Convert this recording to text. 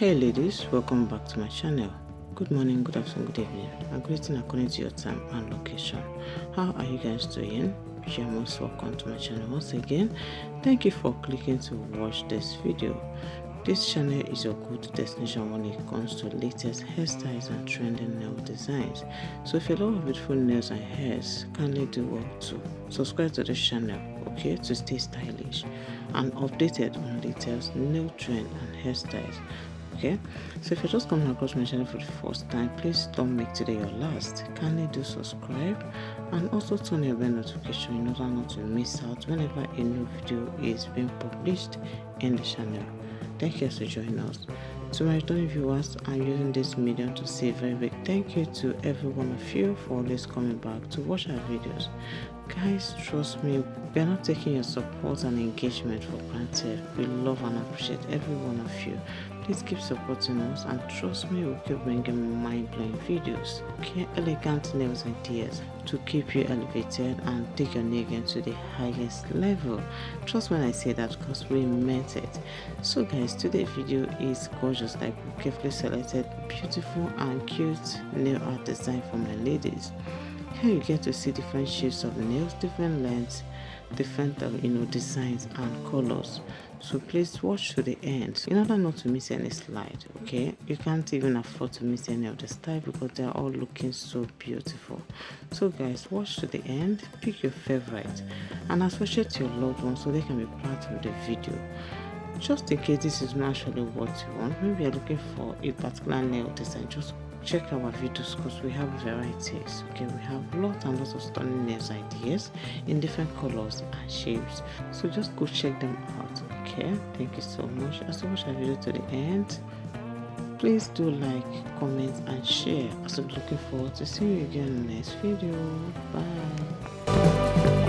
Hey ladies, welcome back to my channel. Good morning, good afternoon, good evening. I'm greeting according to your time and location. How are you guys doing? You're most welcome to my channel once again. Thank you for clicking to watch this video. This channel is your go-to destination when it comes to latest hairstyles and trending nail designs. So if you love beautiful nails and hairs, kindly do well to subscribe to this channel, okay, to stay stylish and updated on latest nail trend and hairstyles. Okay, so if you're just coming across my channel for the first time, please don't make today your last. Kindly do subscribe and also turn your bell notification in order not to miss out whenever a new video is being published in the channel. Thank you for joining us. To my returning viewers, I'm using this medium to say a very big thank you to every one of you for always coming back to watch our videos. Guys, trust me, we are not taking your support and engagement for granted. We love and appreciate every one of you. Please keep supporting us and trust me, we'll keep bringing mind-blowing videos, okay, elegant nails ideas to keep you elevated and take your nail game to the highest level. Trust when I say that because we meant it. So guys, today's video is gorgeous, like we carefully selected beautiful and cute nail art design for my ladies. Here you get to see different shapes of nails, different lengths, different designs and colors. So please watch to the end in order not to miss any slide. Okay, you can't even afford to miss any of the style because they're all looking so beautiful. So guys, watch to the end, pick your favorite and associate to your loved ones so they can be part of the video. Just in case this is not actually what you want, maybe you're looking for a particular nail design, just check our videos because we have varieties. Okay, we have lots and lots of stunning nails ideas in different colors and shapes, so just go check them out. Okay, thank you so much. As you watch our video to the end, please do like, comment and share. I'm looking forward to seeing you again in the next video. Bye.